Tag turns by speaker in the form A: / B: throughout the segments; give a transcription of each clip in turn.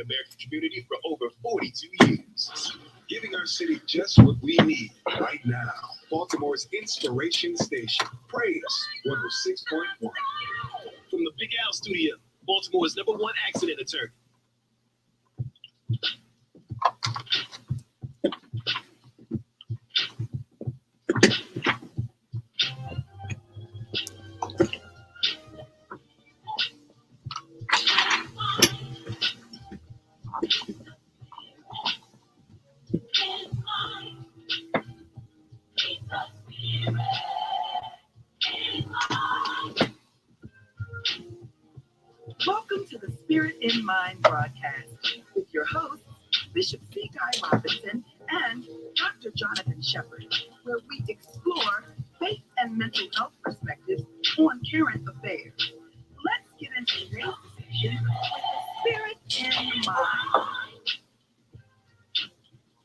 A: American community for over 42 years, giving our city just what we need right now. Baltimore's inspiration station, Praise 106.1. From the Big Al studio, Baltimore's #1 accident attorney.
B: Welcome to the Spirit in Mind broadcast with your hosts, Bishop C. Guy Robinson and Dr. Jonathan Shepard, where we explore faith and mental health perspectives on current affairs. Let's get into today's discussion with the Spirit in Mind.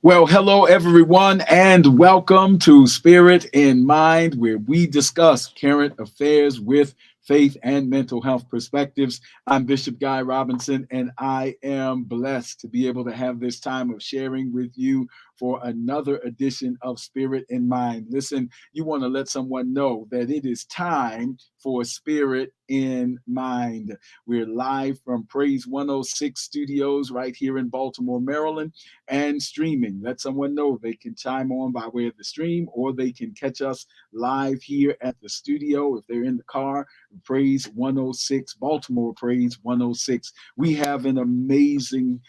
C: Well, hello, everyone, and welcome to Spirit in Mind, where we discuss current affairs with faith and mental health perspectives. I'm Bishop Guy Robinson, and I am blessed to be able to have this time of sharing with you for another edition of Spirit in Mind. Listen, you want to let someone know that it is time for Spirit in Mind. We're live from Praise 106 Studios right here in Baltimore, Maryland, and streaming. Let someone know they can chime on by way of the stream, or they can catch us live here at the studio if they're in the car. Praise 106, Baltimore Praise 106. We have an amazing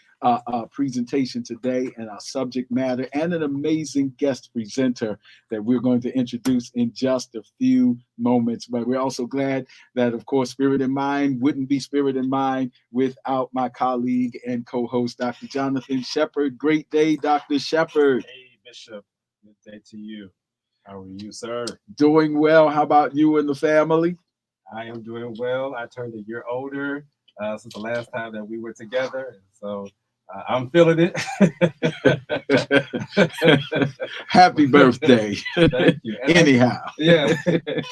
C: presentation today and our subject matter, and an amazing guest presenter that we're going to introduce in just a few moments. But we're also glad that, of course, Spirit in Mind wouldn't be Spirit in Mind without my colleague and co-host, Dr. Jonathan Shepard. Great day, Dr. Shepard.
D: Hey, Bishop. Good day to you. How are you, sir?
C: Doing well. How about you and the family?
D: I am doing well. I turned a year older since the last time that we were together. And so I'm feeling it.
C: Happy birthday.
D: Thank you. And
C: Anyhow.
D: Yeah.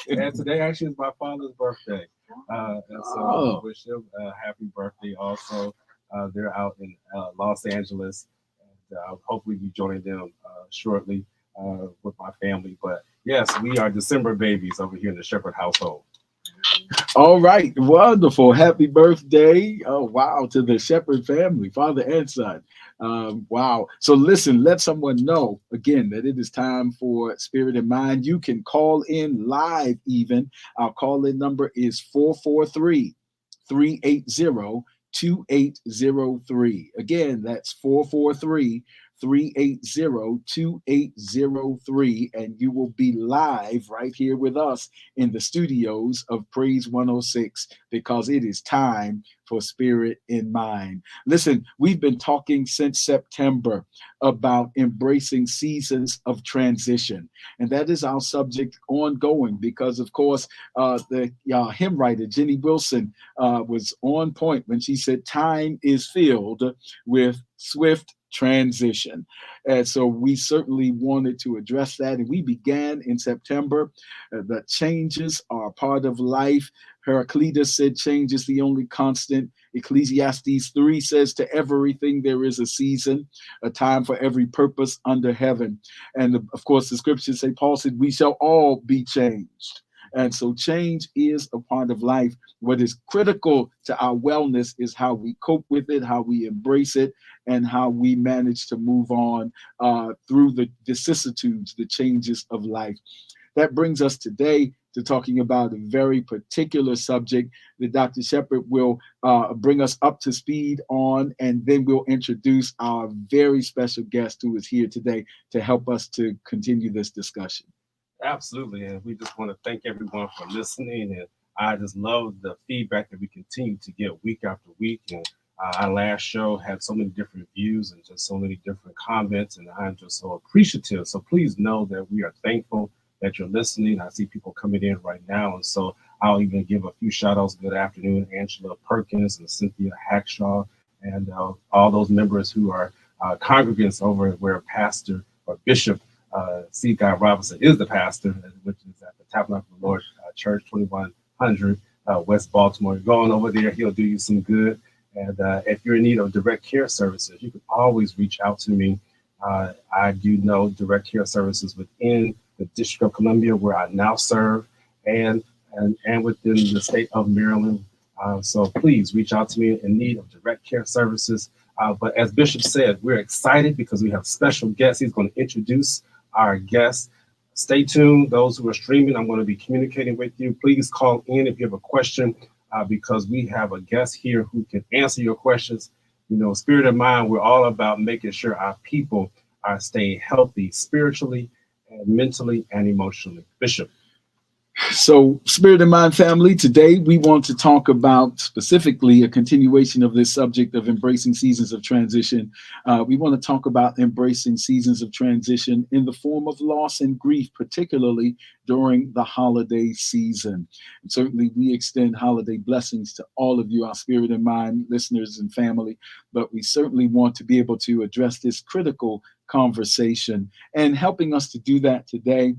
D: And today actually is my father's birthday. And so I wish him a happy birthday also. They're out in Los Angeles. And I'll hopefully be joining them shortly with my family. But yes, we are December babies over here in the Shepherd household.
C: All right, wonderful. Happy birthday. Oh, wow, to the Shepard family, father and son. Wow. So listen, let someone know, again, that it is time for Spirit in Mind. You can call in live even. Our call-in number is 443-380-2803. Again, that's 443-380-2803, and you will be live right here with us in the studios of Praise 106, because it is time for Spirit in Mind. Listen, we've been talking since September about embracing seasons of transition, and that is our subject ongoing because, of course, the hymn writer Jenny Wilson was on point when she said time is filled with swift transition. And so we certainly wanted to address that. And we began in September. The changes are part of life. Heraclitus said change is the only constant. Ecclesiastes 3 says to everything there is a season, a time for every purpose under heaven. And of course, the scriptures say, Paul said, we shall all be changed. And so change is a part of life. What is critical to our wellness is how we cope with it, how we embrace it, and how we manage to move on through the vicissitudes, the changes of life. That brings us today to talking about a very particular subject that Dr. Shepard will bring us up to speed on, and then we'll introduce our very special guest who is here today to help us to continue this discussion.
D: Absolutely. And we just want to thank everyone for listening. And I just love the feedback that we continue to get week after week. And our last show had so many different views and just so many different comments. And I'm just so appreciative. So please know that we are thankful that you're listening. I see people coming in right now. And so I'll even give a few shout outs. Good afternoon, Angela Perkins and Cynthia Hackshaw, and all those members who are congregants over where Pastor or Bishop C. Guy Robinson is the pastor, which is at the Tabernacle of the Lord Church, 2100 West Baltimore. You're going over there, he'll do you some good. And if you're in need of direct care services, you can always reach out to me. I do know direct care services within the District of Columbia, where I now serve, and within the state of Maryland. So please reach out to me in need of direct care services. But as Bishop said, we're excited because we have special guests. He's going to introduce our guests. Stay tuned. Those who are streaming, I'm going to be communicating with you. Please call in if you have a question, because we have a guest here who can answer your questions. You know, Spirit and Mind, we're all about making sure our people are staying healthy spiritually, and mentally, and emotionally. Bishop.
C: So, Spirit and Mind family, today we want to talk about specifically a continuation of this subject of embracing seasons of transition. We want to talk about embracing seasons of transition in the form of loss and grief, particularly during the holiday season. And certainly we extend holiday blessings to all of you, our Spirit and Mind listeners and family, but we certainly want to be able to address this critical conversation. And helping us to do that today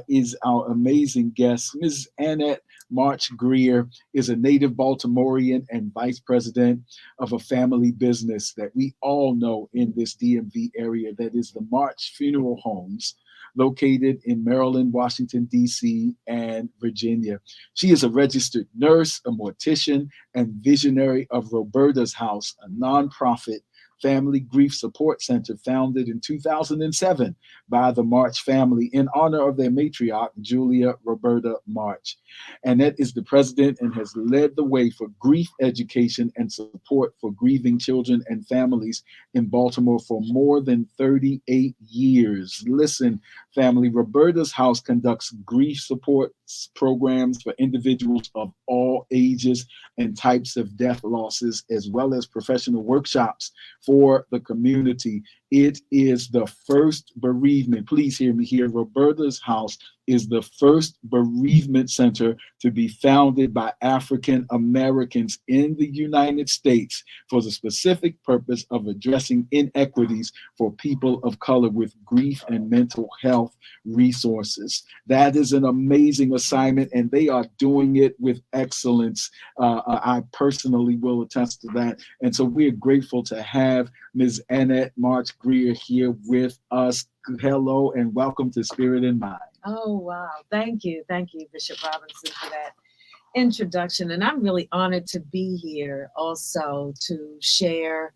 C: is our amazing guest. Ms. Annette March-Grier is a native Baltimorean and vice president of a family business that we all know in this DMV area, that is the March Funeral Homes, located in Maryland, Washington, D.C., and Virginia. She is a registered nurse, a mortician, and visionary of Roberta's House, a nonprofit family grief support center founded in 2007 by the March family in honor of their matriarch, Julia Roberta March. Annette is the president and has led the way for grief education and support for grieving children and families in Baltimore for more than 38 years. Listen, family, Roberta's House conducts grief support programs for individuals of all ages and types of death losses, as well as professional workshops for the community. It is the first bereavement, please hear me here, Roberta's House is the first bereavement center to be founded by African Americans in the United States for the specific purpose of addressing inequities for people of color with grief and mental health resources. That is an amazing assignment, and they are doing it with excellence. I personally will attest to that. And so we're grateful to have Ms. Annette March-Grier here with us. Hello and welcome to Spirit and Mind.
E: Oh, wow. Thank you. Thank you, Bishop Robinson, for that introduction. And I'm really honored to be here also to share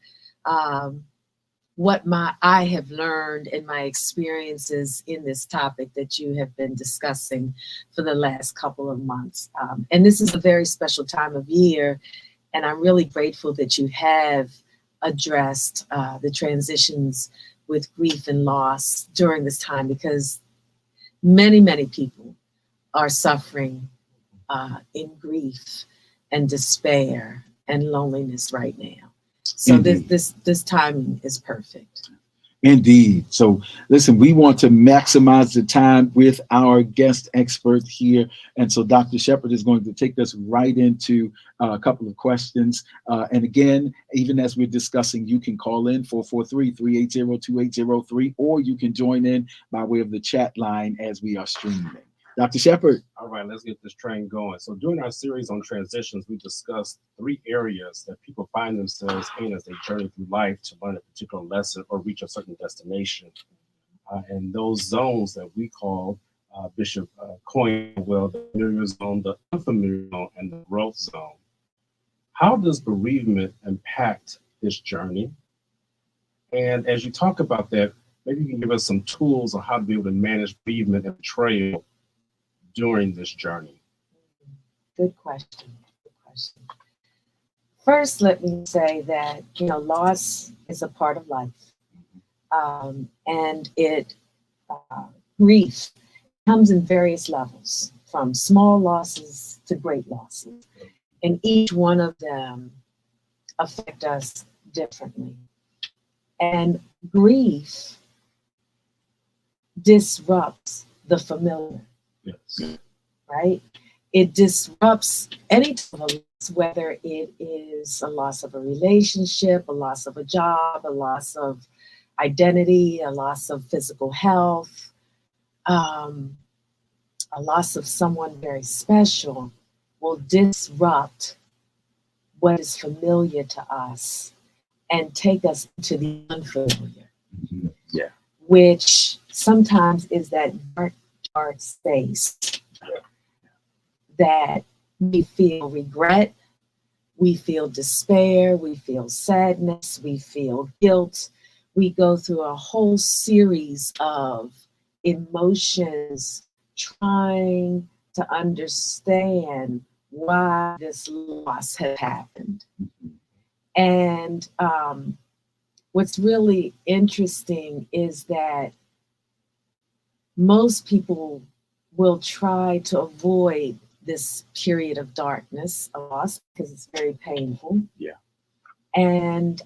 E: what I have learned in my experiences in this topic that you have been discussing for the last couple of months. And this is a very special time of year, and I'm really grateful that you have addressed the transitions with grief and loss during this time, because many, many people are suffering in grief and despair and loneliness right now. So this timing is perfect.
C: Indeed. So listen, we want to maximize the time with our guest expert here. And so Dr. Shepard is going to take us right into a couple of questions. And again, even as we're discussing, you can call in 443-380-2803, or you can join in by way of the chat line as we are streaming. Dr. Shepard.
D: All right, let's get this train going. So during our series on transitions, we discussed 3 areas that people find themselves in as they journey through life to learn a particular lesson or reach a certain destination. And those zones that we call, Bishop coined well, the familiar zone, the unfamiliar zone, and the growth zone. How does bereavement impact this journey? And as you talk about that, maybe you can give us some tools on how to be able to manage bereavement and betrayal during this journey.
E: Good question. Good question. First, let me say that, loss is a part of life. And grief comes in various levels, from small losses to great losses. And each one of them affect us differently. And grief disrupts the familiar.
D: Yes.
E: Right? It disrupts any type of loss, whether it is a loss of a relationship, a loss of a job, a loss of identity, a loss of physical health, a loss of someone very special will disrupt what is familiar to us and take us into the unfamiliar,
C: Yeah.
E: which sometimes is that dark space that we feel regret, we feel despair, we feel sadness, we feel guilt. We go through a whole series of emotions trying to understand why this loss had happened. And what's really interesting is that most people will try to avoid this period of darkness, of loss, because it's very painful.
C: Yeah.
E: And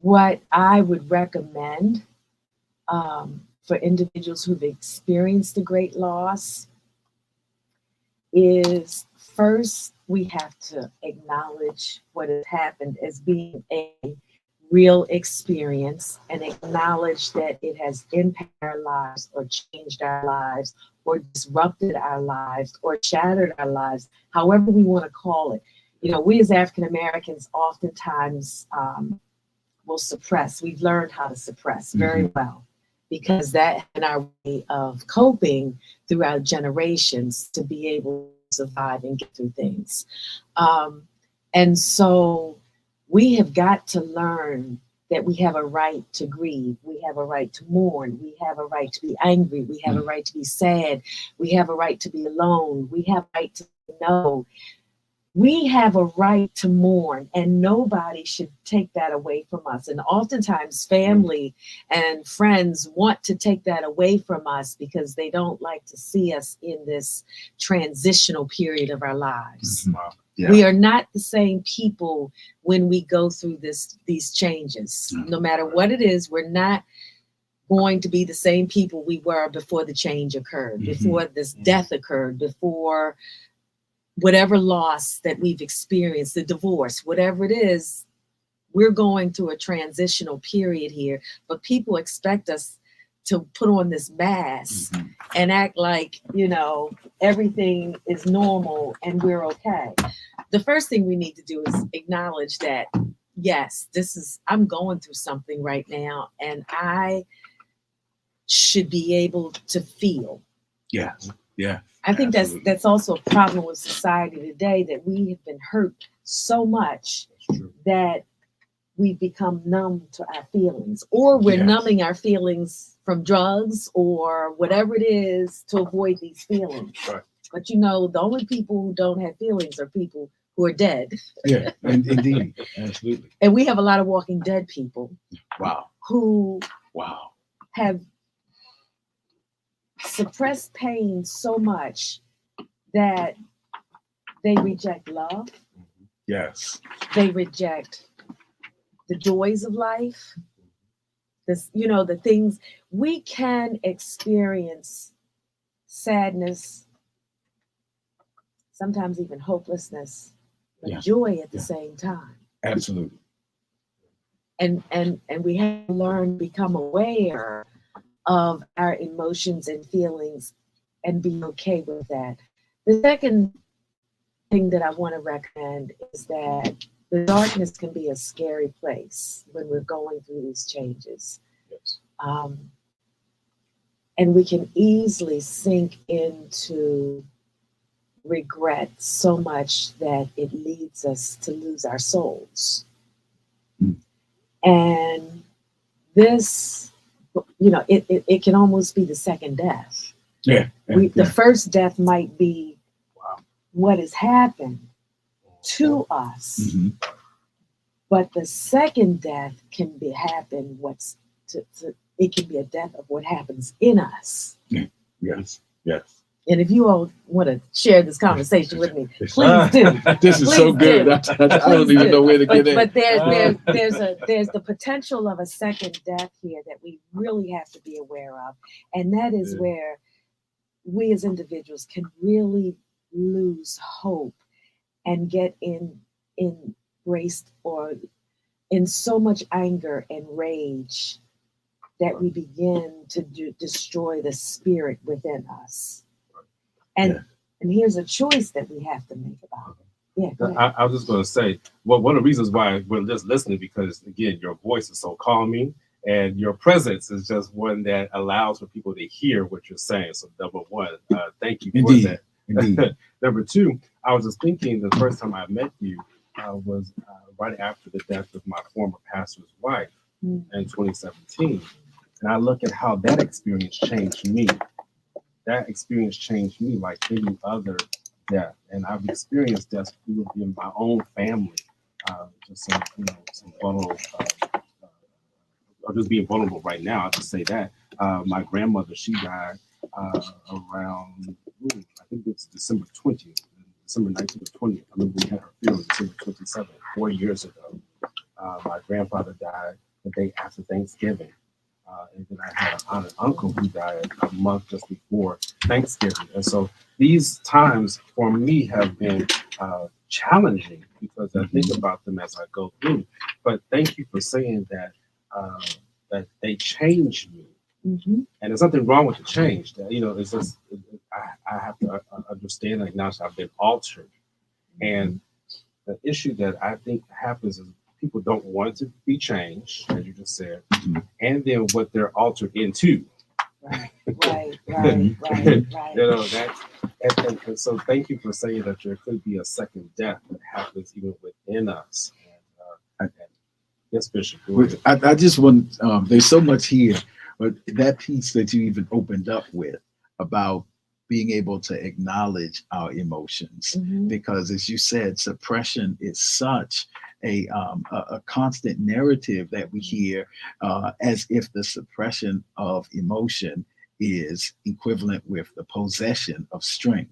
E: what I would recommend for individuals who've experienced a great loss is first we have to acknowledge what has happened as being a real experience and acknowledge that it has impacted our lives or changed our lives or disrupted our lives or shattered our lives, however we want to call it. You know, we as African Americans oftentimes will suppress. We've learned how to suppress very well because that has been our way of coping throughout generations to be able to survive and get through things. And so we have got to learn that we have a right to grieve. We have a right to mourn. We have a right to be angry. We have a right to be sad. We have a right to be alone. We have a right to know. We have a right to mourn, and nobody should take that away from us. And oftentimes family and friends want to take that away from us because they don't like to see us in this transitional period of our lives.
C: Yeah.
E: We are not the same people when we go through these changes. No matter what it is, we're not going to be the same people we were before the change occurred, before this death occurred, before whatever loss that we've experienced, the divorce, whatever it is. We're going through a transitional period here, but people expect us to put on this mask and act like, you know, everything is normal and we're okay. The first thing we need to do is acknowledge that, yes, I'm going through something right now and I should be able to feel.
C: Yeah. Yeah.
E: I think
C: Absolutely.
E: that's also a problem with society today, that we have been hurt so much that we've become numb to our feelings, or we're numbing our feelings from drugs or whatever it is to avoid these feelings.
C: Right.
E: But you know, the only people who don't have feelings are people who are dead.
C: Yeah, indeed. Absolutely.
E: And we have a lot of walking dead people.
C: Wow.
E: Who
C: Wow.
E: have suppressed pain so much that they reject love.
C: Yes.
E: They reject the joys of life. This, you know, the things we can experience, sadness, sometimes even hopelessness, but joy at the same time.
C: Absolutely.
E: And we have to learn to become aware of our emotions and feelings and be okay with that. The second thing that I want to recommend is that the darkness can be a scary place when we're going through these changes.
C: Yes.
E: And we can easily sink into regret so much that it leads us to lose our souls. And this, you know, it can almost be the second death.
C: Yeah.
E: The first death might be what has happened to us, but the second death can happen. It can be a death of what happens in us.
C: Yes. Yes.
E: And if you all want to share this conversation with me, please do.
C: This is so good. I don't even know where to get in.
E: But there's the potential of a second death here that we really have to be aware of, and that is where we as individuals can really lose hope and get embraced or in so much anger and rage that we begin to destroy the spirit within us. And And here's a choice that we have to make about it. Yeah, go ahead.
D: I was just going to say, well, one of the reasons why we're just listening, because again, your voice is so calming and your presence is just one that allows for people to hear what you're saying. So number one, thank you for
C: Indeed.
D: that.
C: Indeed.
D: Number two, I was just thinking the first time I met you was right after the death of my former pastor's wife in 2017. And I look at how that experience changed me. That experience changed me like any other death. And I've experienced death in my own family. Just some vulnerable, or just being vulnerable right now, I'll just say that. My grandmother, she died around, I think it's December 20th, December 19th or 20th. I remember we had her funeral December 27th, 4 years ago. My grandfather died the day after Thanksgiving. And then I had an aunt and uncle who died a month just before Thanksgiving. And so these times for me have been challenging because I think about them as I go through. But thank you for saying that that they changed me.
E: Mm-hmm.
D: And there's nothing wrong with the change. It's just I have to understand and acknowledge I've been altered. And the issue that I think happens is people don't want to be changed, as you just said, and then what they're altered into.
E: Right. And
D: so thank you for saying that there could be a second death that happens even within us. And yes, Bishop.
C: I just want, there's so much here, but that piece that you even opened up with about being able to acknowledge our emotions, because as you said, suppression is such a constant narrative that we hear, as if the suppression of emotion is equivalent with the possession of strength.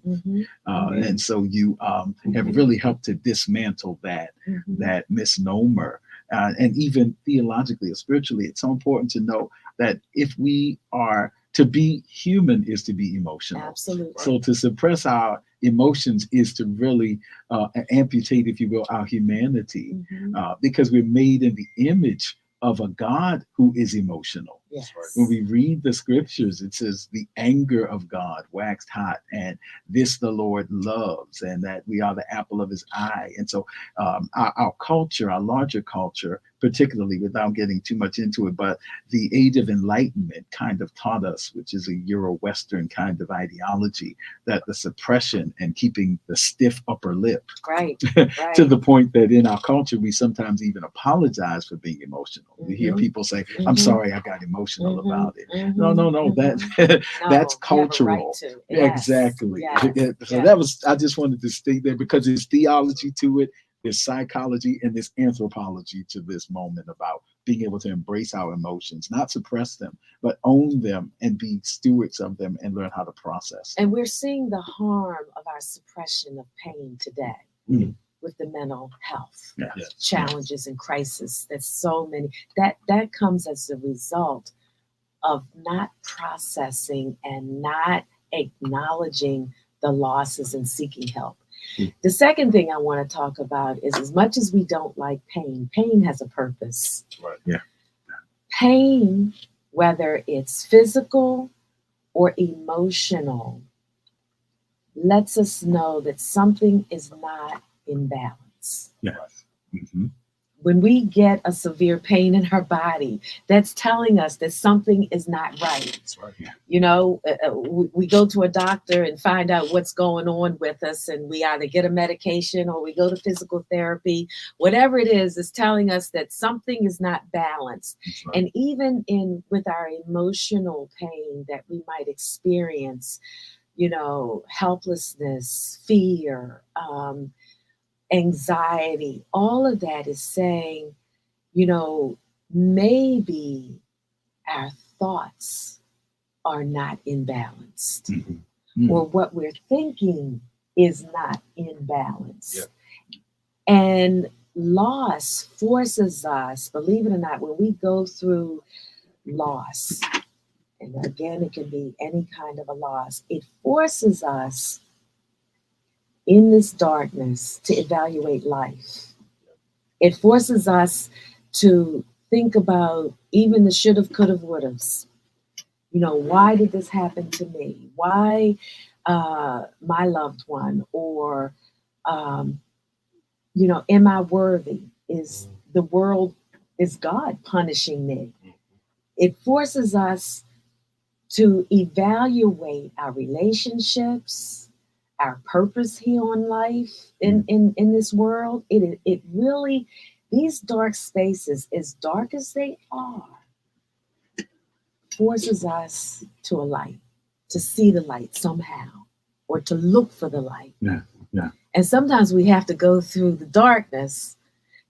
C: And so you have really helped to dismantle that misnomer. And even theologically or spiritually, it's so important to know that if we are to be human is to be emotional.
E: Absolutely.
C: So to suppress our emotions is to really amputate, if you will, our humanity, because we're made in the image of a God who is emotional.
E: Yes.
C: When we read the scriptures, it says the anger of God waxed hot, and this the Lord loves, and that we are the apple of his eye. And so our culture, our larger culture, particularly without getting too much into it, but the Age of Enlightenment kind of taught us, which is a Euro-Western kind of ideology, that the suppression and keeping the stiff upper lip,
E: right.
C: to the point that in our culture, we sometimes even apologize for being emotional. We hear people say, I'm sorry, I got emotional about it. No, that's cultural.
E: You have a right to. Yes.
C: Exactly.
E: Yes.
C: So that was, I just wanted to state there because there's theology to it, there's psychology, and there's anthropology to this moment about being able to embrace our emotions, not suppress them, but own them and be stewards of them and learn how to process them.
E: And we're seeing the harm of our suppression of pain today. With the mental health challenges and crisis. There's so many that comes as a result of not processing and not acknowledging the losses and seeking help. The second thing I want to talk about is, as much as we don't like pain, pain has a purpose.
D: Right.
C: Yeah.
E: Pain, whether it's physical or emotional, lets us know that something is not in balance.
C: Yes.
E: When we get a severe pain in our body, that's telling us that something is not right.
D: That's right.
E: We go to a doctor and find out what's going on with us, and we either get a medication or we go to physical therapy. Whatever it is telling us that something is not balanced.
C: Right.
E: And even with our emotional pain that we might experience, helplessness, fear, anxiety, all of that is saying, maybe our thoughts are not in balance, or what we're thinking is not in balance.
D: Yeah.
E: And loss forces us, believe it or not, when we go through loss, and again, it can be any kind of a loss, it forces us in this darkness to evaluate life. It forces us to think about even the should have, could have, would have. Why did this happen to me? Why my loved one, or am I worthy? Is the world, is God punishing me? It forces us to evaluate our relationships, our purpose here on life in this world. It really, these dark spaces, as dark as they are, forces us to a light, to see the light somehow, or to look for the light.
C: Yeah.
E: And sometimes we have to go through the darkness.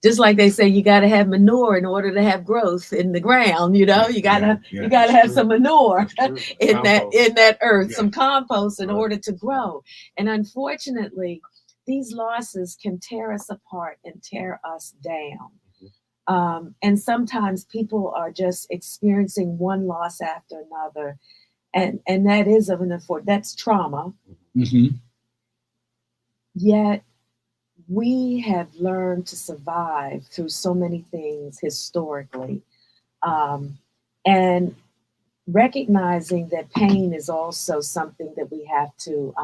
E: Just like they say, you got to have manure in order to have growth in the ground. You gotta have some manure in that earth, some compost in order to grow. And unfortunately, these losses can tear us apart and tear us down. And sometimes people are just experiencing one loss after another, and that is that's trauma.
C: Mm-hmm.
E: Yet we have learned to survive through so many things historically, and recognizing that pain is also something that we have to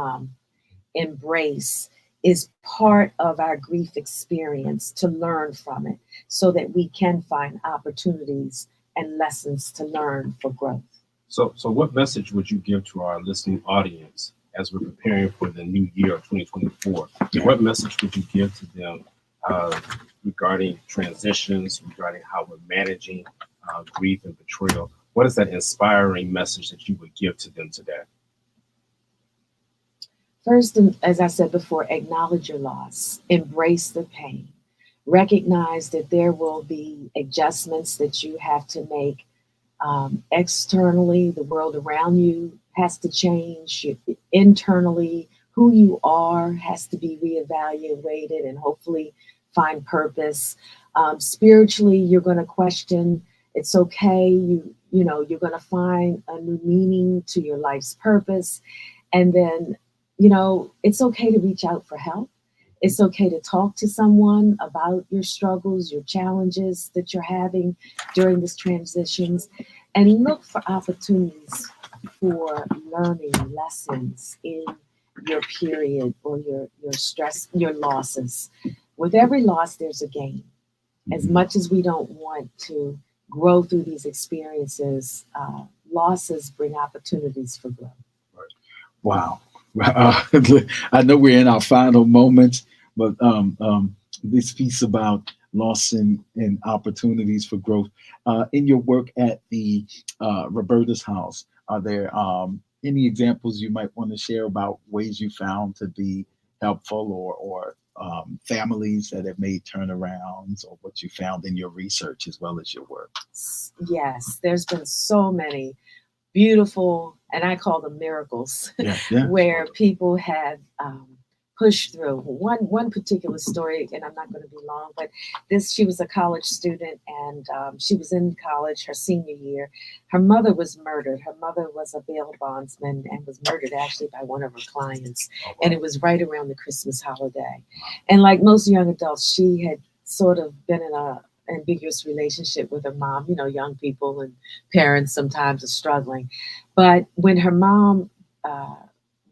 E: embrace is part of our grief experience, to learn from it so that we can find opportunities and lessons to learn for growth.
D: So what message would you give to our listening audience as we're preparing for the new year of 2024? What message would you give to them regarding transitions, regarding how we're managing grief and betrayal? What is that inspiring message that you would give to them today?
E: First, as I said before, acknowledge your loss, embrace the pain, recognize that there will be adjustments that you have to make externally. The world around you has to change. Internally, who you are has to be reevaluated and hopefully find purpose. Spiritually, you're going to question. It's okay. You're going to find a new meaning to your life's purpose. And then, it's okay to reach out for help. It's okay to talk to someone about your struggles, your challenges that you're having during this transitions, and look for opportunities for learning lessons in your period or your stress, your losses. With every loss, there's a gain. As much as we don't want to grow through these experiences, losses bring opportunities for growth.
C: Wow. I know we're in our final moments, but this piece about loss and opportunities for growth. In your work at the Roberta's House, are there any examples you might want to share about ways you found to be helpful, or families that have made turnarounds, or what you found in your research as well as your work?
E: Yes, there's been so many beautiful, and I call them miracles, where people have pushed through. One particular story, and I'm not going to be long, but she was a college student, and she was in college her senior year. Her mother was murdered. Her mother was a bail bondsman and was murdered actually by one of her clients. And it was right around the Christmas holiday. And like most young adults, she had sort of been in a ambiguous relationship with her mom. Young people and parents sometimes are struggling. But when her mom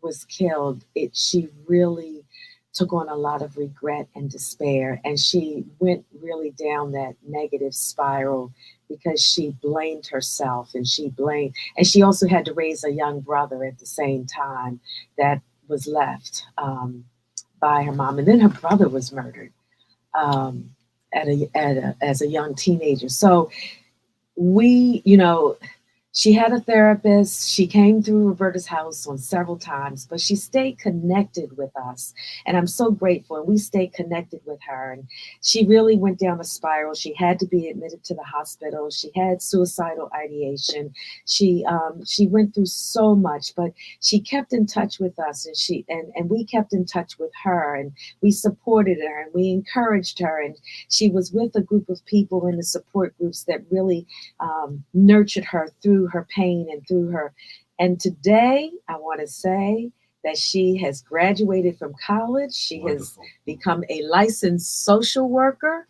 E: was killed, she really took on a lot of regret and despair. And she went really down that negative spiral because she blamed herself, and she also had to raise a young brother at the same time that was left by her mom. And then her brother was murdered as a young teenager. So she had a therapist. She came through Roberta's House on several times, but she stayed connected with us. And I'm so grateful. And we stayed connected with her. And she really went down a spiral. She had to be admitted to the hospital. She had suicidal ideation. She went through so much, but she kept in touch with us, and we kept in touch with her, and we supported her and we encouraged her. And she was with a group of people in the support groups that really nurtured her through her pain and through her. And today, I want to say that she has graduated from college. She has become a licensed social worker,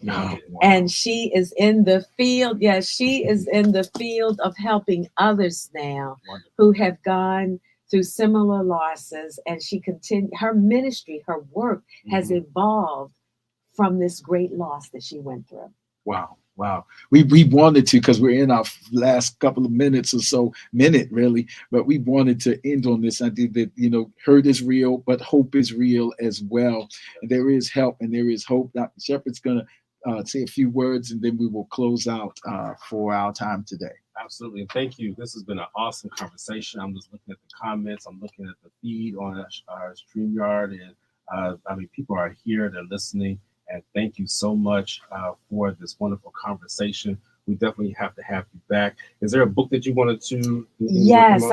E: and she is in the field. Yes, she is in the field of helping others now who have gone through similar losses, and she continued her ministry, her work has evolved from this great loss that she went through.
C: Wow. Wow. We wanted to, because we're in our last couple of minutes or so, really, but we wanted to end on this idea that, you know, hurt is real, but hope is real as well. And there is help and there is hope. Dr. Shepherd's going to say a few words, and then we will close out for our time today.
D: Absolutely. Thank you. This has been an awesome conversation. I'm just looking at the comments. I'm looking at the feed on our StreamYard. And I mean, people are here. They're listening. And thank you so much for this wonderful conversation. We definitely have to have you back. Is there a book that you wanted to?
E: Yes,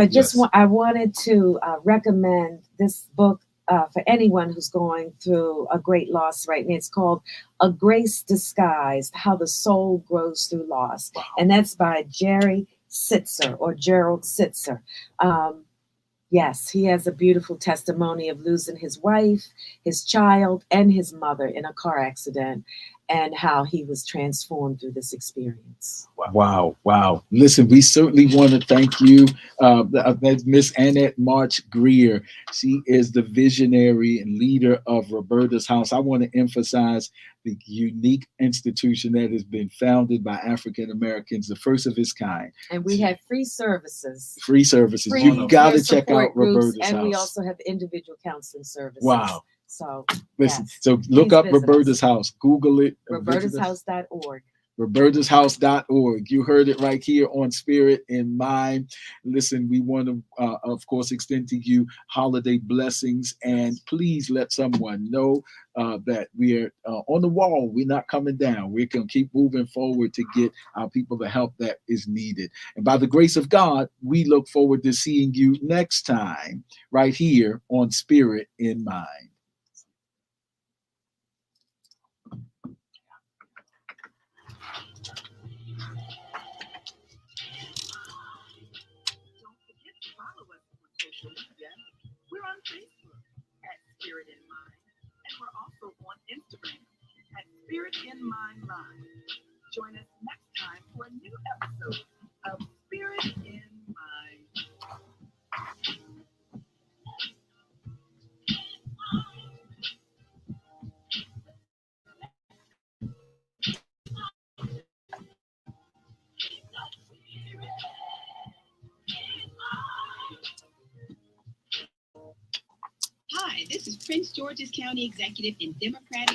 E: I wanted to recommend this book for anyone who's going through a great loss right now. It's called A Grace Disguised: How the Soul Grows Through Loss. Wow. And that's by Gerald Sitzer. Yes, he has a beautiful testimony of losing his wife, his child, and his mother in a car accident, and how he was transformed through this experience.
C: Wow. Listen, we certainly want to thank you, Miss Annette March-Grier. She is the visionary and leader of Roberta's House. I want to emphasize the unique institution that has been founded by African Americans, the first of its kind.
E: And we have free services.
C: You got to check out Roberta's House.
E: And we also have individual counseling services.
C: Wow.
E: So
C: listen, so look up Roberta's House. Google it.
E: Roberta'sHouse.org.
C: Roberta'sHouse.org. You heard it right here on Spirit in Mind. Listen, we want to, of course, extend to you holiday blessings, and please let someone know that we are on the wall. We're not coming down. We're going to keep moving forward to get our people the help that is needed. And by the grace of God, we look forward to seeing you next time right here on Spirit in Mind.
B: We're on Facebook at Spirit in Mind, and we're also on Instagram at Spirit in Mind Live. Join us next time for a new episode of Spirit in Mind.
F: Hi, this is Prince George's County Executive and Democratic